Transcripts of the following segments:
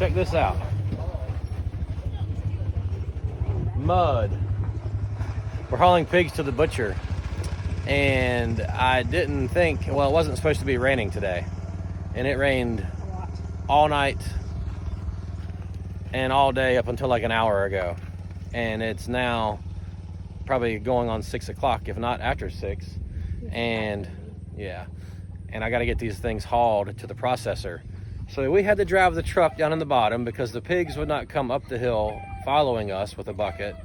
check this out. Mud. We're hauling pigs to the butcher, and I didn't think, well, it wasn't supposed to be raining today, and it rained all night and all day up until like an hour ago, and it's now probably going on 6 o'clock, if not after 6. And yeah, and I got to get these things hauled to the processor. So we had to drive the truck down in the bottom because the pigs would not come up the hill following us with a bucket.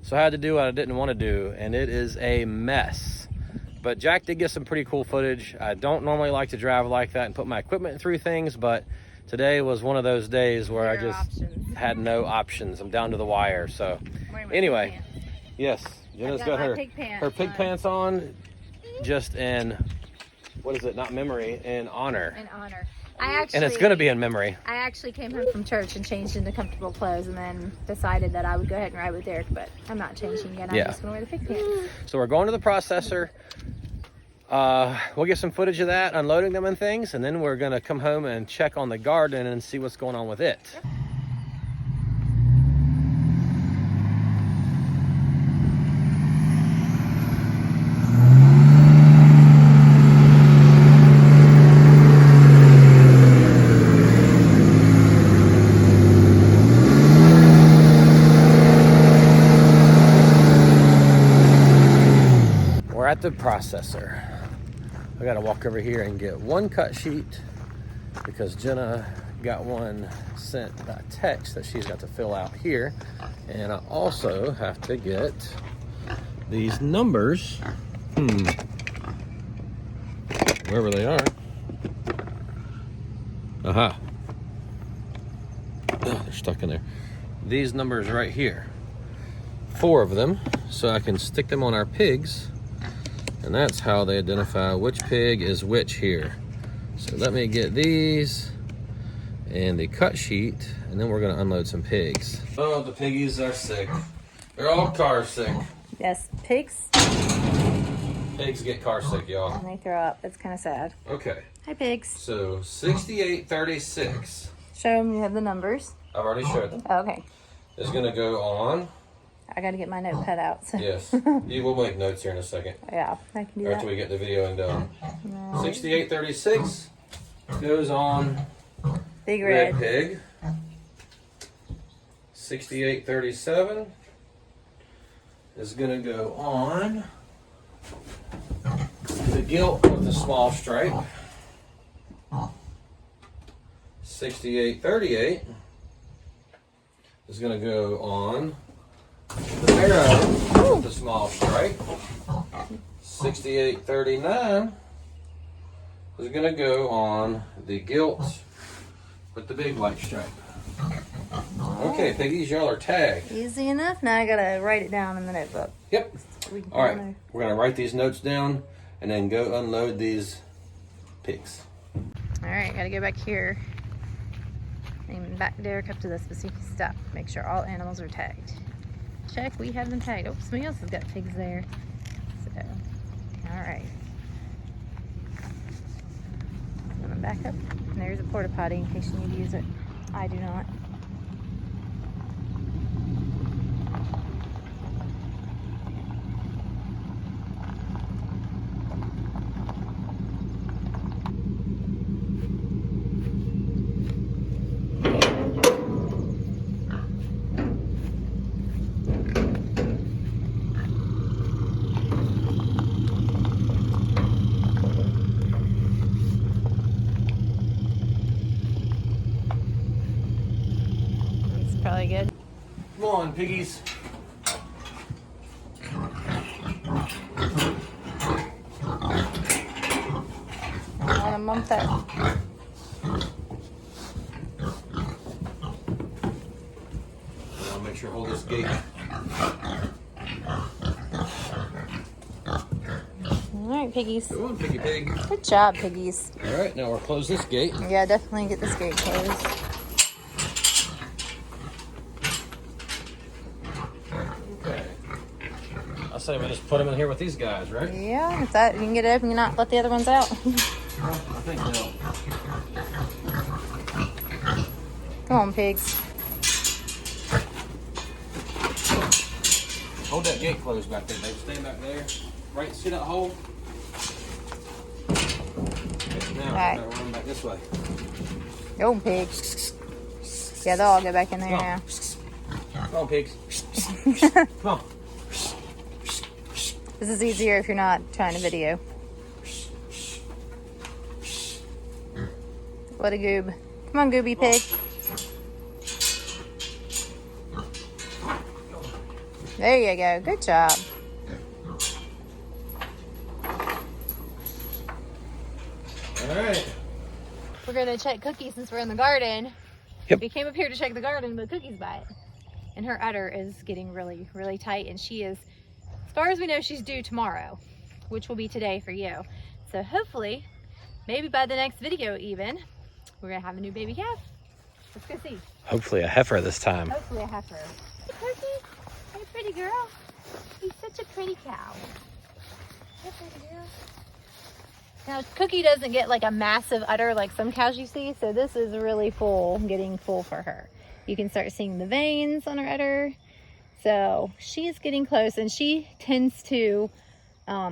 So I had to do what I didn't want to do, and it is a mess. But Jack did get some pretty cool footage. I don't normally like to drive like that and put my equipment through things, but today was one of those days where I just had no options. I'm down to the wire. So anyway, yes, Jenna's got her pig pants on, just in, what is it, not memory, in honor. In honor. And it's going to be in memory. I actually came home from church and changed into comfortable clothes and then decided that I would go ahead and ride with Derek, but I'm not changing yet. I'm just going to wear the pig pants. So we're going to the processor. We'll get some footage of that, unloading them and things, and then we're going to come home and check on the garden and see what's going on with it. At the processor. I gotta walk over here and get one cut sheet because Jenna got one sent by text that she's got to fill out here, and I also have to get these numbers wherever they are. Aha. Oh, they're stuck in there. These numbers right here, 4 of them, so I can stick them on our pigs. And that's how they identify which pig is which here. So let me get these and the cut sheet, and then we're gonna unload some pigs. Oh, the piggies are sick. They're all car sick. Yes, pigs. Pigs get car sick, y'all. And they throw up. It's kind of sad. Okay. Hi, pigs. So 6836. Show them you have the numbers. I've already showed them. Oh, okay. It's gonna go on. I got to get my notepad out. So. Yes. You will make notes here in a second. Yeah, I can do that. After we get the video done. 6836 goes on Big red red pig. 6837 is going to go on the gilt with the small stripe. 6838 is going to go on the barrow with the small stripe. 6839 is going to go on the gilt with the big white stripe. Okay, piggies, y'all are tagged. Easy enough. Now I gotta write it down in the notebook. Yep. All right, we're gonna write these notes down and then go unload these pigs. All right, gotta go back here and back Derek up to this, but see if he stop. Make sure all animals are tagged. Check, we have them tagged. Oh, somebody else has got pigs there. So, all right. I'm gonna back up. And there's a porta potty in case you need to use it. I do not. Probably good. Come on, piggies. I want to mump that. I'll make sure to hold this gate. All right, piggies. Go on, piggy pig. Good job, piggies. All right, now we'll close this gate. Yeah, definitely get this gate closed. I say we just put them in here with these guys, right? Yeah, if that you can get it open and not let the other ones out. I think they'll. Come on, pigs. Hold that gate closed back there, babe. Stand back there. Right, see that hole? Now, Right. gotta run back this way. Go on, pigs. Yeah, they'll all go back in there now. Come on, pigs. Come on. This is easier if you're not trying to video. What a goob. Come on, gooby pig. There you go. Good job. All right. We're going to check Cookie since we're in the garden. Yep. We came up here to check the garden, but Cookie's by it. And her udder is getting really, really tight. And she is, as far as we know, she's due tomorrow, which will be today for you. So hopefully, maybe by the next video even, we're going to have a new baby calf. Let's go see. Hopefully a heifer this time. Hopefully a heifer. Hey, Cookie. Hey, pretty girl. He's such a pretty cow. Hey, pretty girl. Now, Cookie doesn't get like a massive udder like some cows you see, so this is really full, getting full for her. You can start seeing the veins on her udder. So she's getting close, and she tends to,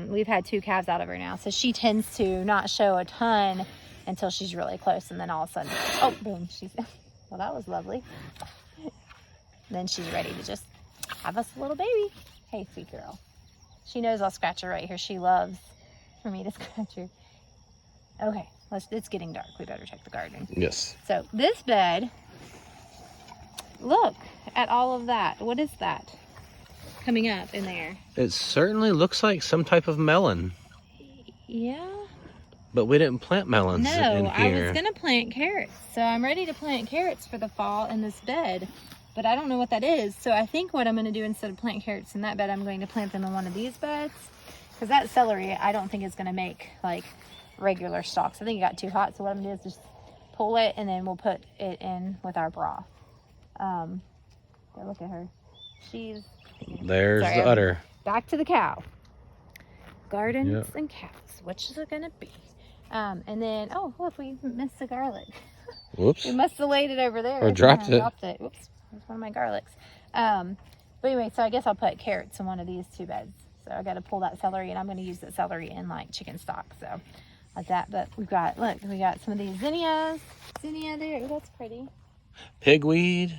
we've had 2 calves out of her now, so she tends to not show a ton until she's really close, and then all of a sudden, oh, boom, she's, well, that was lovely. Then she's ready to just have us a little baby. Hey, sweet girl. She knows I'll scratch her right here. She loves for me to scratch her. Okay, it's getting dark. We better check the garden. Yes. So this bed, look at all of that. What is that coming up in there? It certainly looks like some type of melon. Yeah. But we didn't plant melons in No, I here. was going to plant carrots. So I'm ready to plant carrots for the fall in this bed. But I don't know what that is. So I think what I'm going to do instead of planting carrots in that bed, I'm going to plant them in one of these beds. Because that celery, I don't think is going to make like regular stalks. I think it got too hot. So what I'm going to do is just pull it and then we'll put it in with our broth. Look at her. There's Sorry, the udder. Back to the cow. Gardens Yep. and cows. Which is it going to be? And then, oh, look, we missed the garlic. Whoops. We must have laid it over there. Or dropped it. Dropped it. Whoops. There's one of my garlics. But anyway, so I guess I'll put carrots in one of these 2 beds. So I got to pull that celery, and I'm going to use that celery in like chicken stock. So like that. But we've got, look, we got some of these zinnias. Zinnia there. Oh, that's pretty. Pigweed.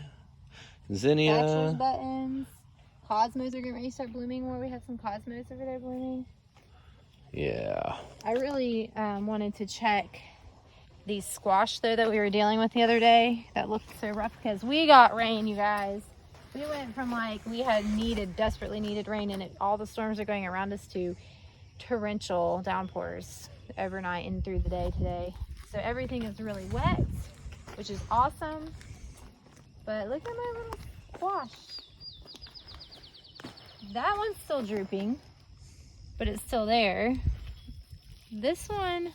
Zinnia. Bachelor's buttons. Cosmos are getting ready to start blooming more. We have some cosmos over there blooming. Yeah. I really wanted to check these squash though that we were dealing with the other day that looked so rough because we got rain, you guys. We went from like we had desperately needed rain, and all the storms are going around us to torrential downpours overnight and through the day today. So everything is really wet, which is awesome. But look at my little squash. That one's still drooping, but it's still there. This one,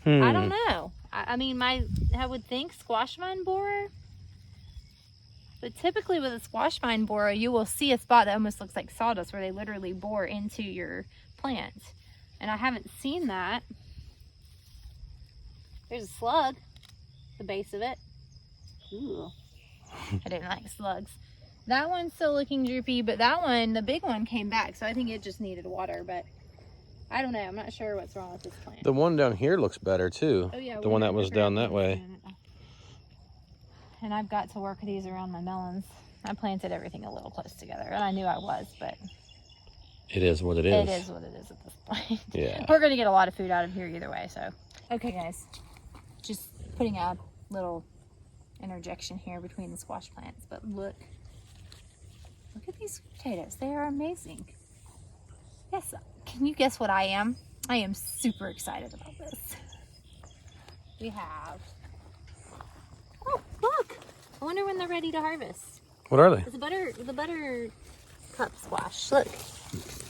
I don't know. I mean, I would think squash vine borer, but typically with a squash vine borer, you will see a spot that almost looks like sawdust where they literally bore into your plant. And I haven't seen that. There's a slug, the base of it. Ooh, I didn't like slugs. That one's still looking droopy, but that one, the big one, came back. So I think it just needed water, but I don't know. I'm not sure what's wrong with this plant. The one down here looks better too. Oh, yeah, the one that was down that way. And I've got to work these around my melons. I planted everything a little close together, and I knew I was, but it is what it is. It is what it is at this point. Yeah. We're going to get a lot of food out of here either way, so. Okay, guys. Just putting a little interjection here between the squash plants, but look at these potatoes. They are amazing. Yes, can you guess what I am? I am super excited about this. We have, oh, look. I wonder when they're ready to harvest. What are they? It's the Buttercup Squash. Look.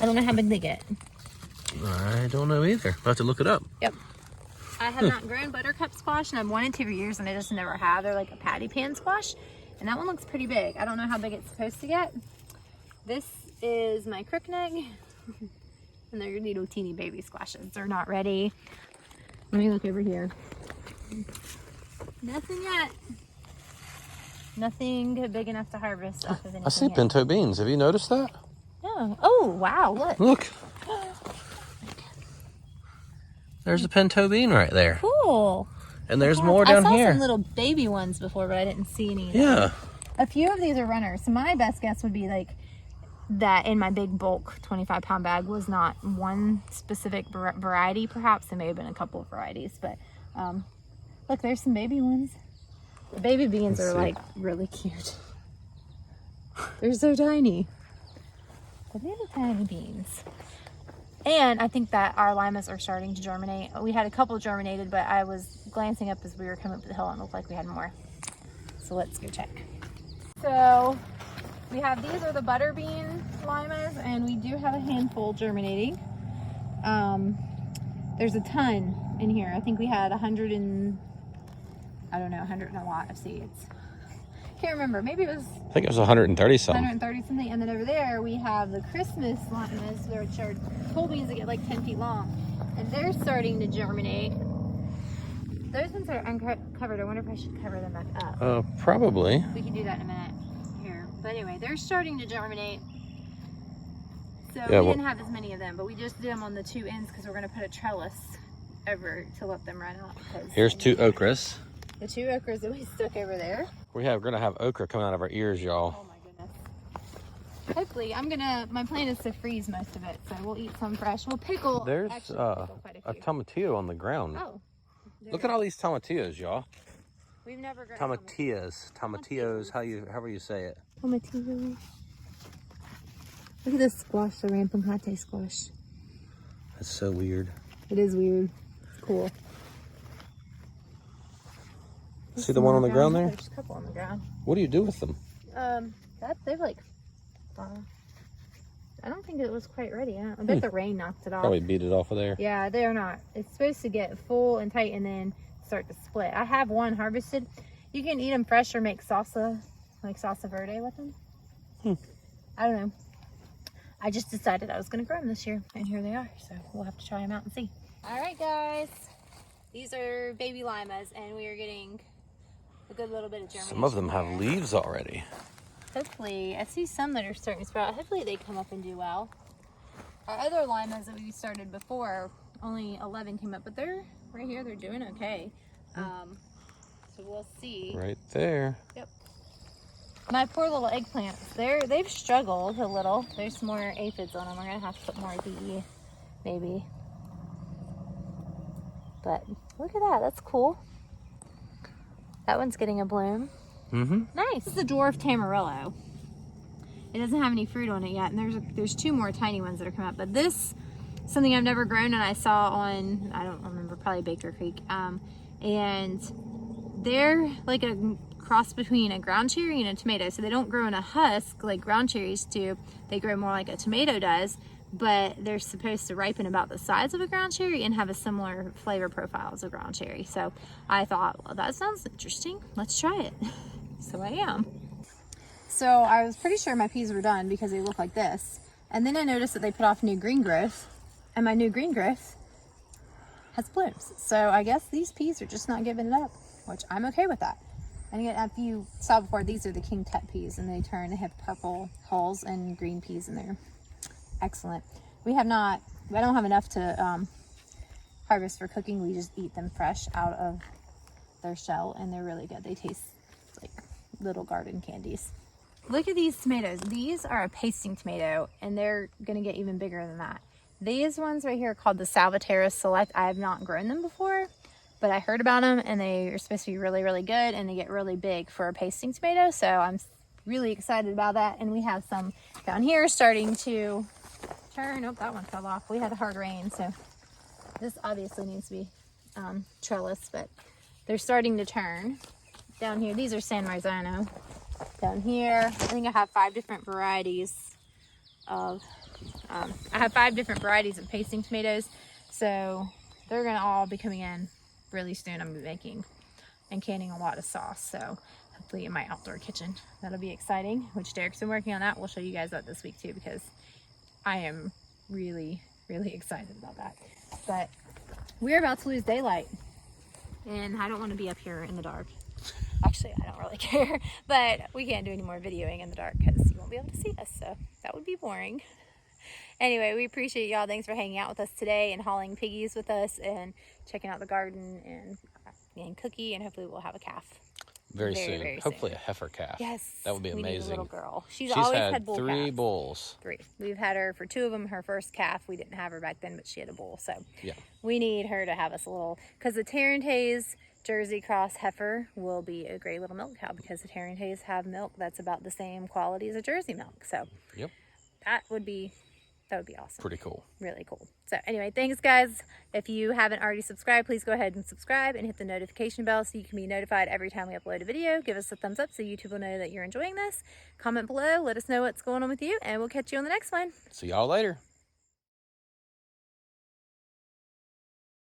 I don't know how big they get. I don't know either. I'll have to look it up. Yep. I have not grown Buttercup Squash, and I've wanted to for years, and I just never have. They're like a patty pan squash, and that one looks pretty big. I don't know how big it's supposed to get. This is my crookneck, and they're little teeny baby squashes. They're not ready. Let me look over here. Nothing yet. Nothing big enough to harvest off of anything. I see yet. pinto beans. Have you noticed that? No. Oh, wow, look. Look. There's a pinto bean right there. Cool. And there's more down I saw here. some little baby ones before, but I didn't see any. Yeah. A few of these are runners. So my best guess would be like that in my big bulk 25-pound bag was not one specific variety. Perhaps there may have been a couple of varieties, but look, there's some baby ones. The baby beans are like really cute. They're so tiny. The little tiny beans. And I think that our limas are starting to germinate. We had a couple germinated, but I was glancing up as we were coming up the hill and it looked like we had more. So let's go check. So we have, these are the butterbean limas, and we do have a handful germinating. There's a ton in here. I think we had 100 and a lot of seeds. Can't remember, maybe it was, I think it was 130 something. 130 something. And then over there we have the Christmas limas, which are pole beans that get like 10 feet long, and they're starting to germinate. Those ones are uncovered. I wonder if I should cover them back up. Probably. We can do that in a minute here. But anyway, they're starting to germinate. So Yeah, we didn't have as many of them, but we just did them on the two ends because we're going to put a trellis over to let them run out. Here's two okras. The two okras that we stuck over there. We're gonna have okra coming out of our ears, y'all. Oh my goodness. Hopefully, my plan is to freeze most of it, so we'll eat some fresh. We'll pickle. There's actually, we'll pickle quite a few. tomatillo on the ground. Oh. Look at all these tomatillos, y'all. We've never grown Tomatillos, however you say it. tomatillo. Look at this squash, the rampicante squash. That's so weird. It is weird. It's cool. See the one on the ground there? There's a couple on the ground. What do you do with them? They've like, I don't think it was quite ready. I bet the rain knocked it off. Probably beat it off of there. Yeah, they're not. It's supposed to get full and tight and then start to split. I have one harvested. You can eat them fresh or make salsa, like salsa verde with them. I don't know. I just decided I was going to grow them this year, and here they are. So we'll have to try them out and see. All right, guys. These are baby limas, and we are getting a good little bit of germination. Some of them have leaves already. Hopefully, I see some that are starting to sprout. Hopefully they come up and do well. Our other limas that we started before, only 11 came up, but they're right here, they're doing okay. So we'll see. Right there. Yep. My poor little eggplants, they've struggled a little. There's some more aphids on them. We're gonna have to put more DE, maybe. But look at that, that's cool. That one's getting a bloom. Nice. This is the Dwarf Tamarillo. It doesn't have any fruit on it yet, and there's two more tiny ones that are coming up. But this, something I've never grown, and I saw on, I don't remember, probably Baker Creek. And they're like a cross between a ground cherry and a tomato. So they don't grow in a husk like ground cherries do. They grow more like a tomato does, but they're supposed to ripen about the size of a ground cherry and have a similar flavor profile as a ground cherry. So I thought, well, that sounds interesting. Let's try it. So I am. So I was pretty sure my peas were done because they look like this. And then I noticed that they put off new green growth, and my new green growth has blooms. So I guess these peas are just not giving it up, which I'm okay with that. And again, if you saw before, these are the King Tut peas, and they have purple hulls and green peas in there. Excellent. I don't have enough to harvest for cooking. We just eat them fresh out of their shell, and they're really good. They taste like little garden candies. Look at these tomatoes. These are a pasting tomato, and they're gonna get even bigger than that. These ones right here are called the Salvatierra Select. I have not grown them before, but I heard about them, and they are supposed to be really, really good, and they get really big for a pasting tomato. So I'm really excited about that. And we have some down here starting to turn. Oh, that one fell off. We had a hard rain, so this obviously needs to be trellis, but they're starting to turn. Down here, these are San Marzano. Down here, I think I have 5 different varieties of pasting tomatoes. So they're gonna all be coming in really soon. I'm making and canning a lot of sauce. So hopefully in my outdoor kitchen, that'll be exciting, which Derek's been working on that. We'll show you guys that this week too, because I am really, really excited about that. But we're about to lose daylight. And I don't want to be up here in the dark. Actually, I don't really care. But we can't do any more videoing in the dark because you won't be able to see us. So that would be boring. Anyway, we appreciate y'all. Thanks for hanging out with us today and hauling piggies with us and checking out the garden and Cookie. And hopefully we'll have a calf. Very soon. Hopefully a heifer calf. Yes. That would be we amazing. Need a little girl. She's always had bull 3 calves. bulls. 3. We've had her for 2 of them. Her first calf, we didn't have her back then, but she had a bull. So yeah, we need her to have us a little, because the Tarentaise Jersey Cross heifer will be a great little milk cow, because the Tarentaise have milk that's about the same quality as a Jersey milk. So yep, that would be awesome. Pretty cool. Really cool. So anyway, thanks guys. If you haven't already subscribed, please go ahead and subscribe and hit the notification bell so you can be notified every time we upload a video. Give us a thumbs up so YouTube will know that you're enjoying this. Comment below, let us know what's going on with you, and we'll catch you on the next one. See y'all later.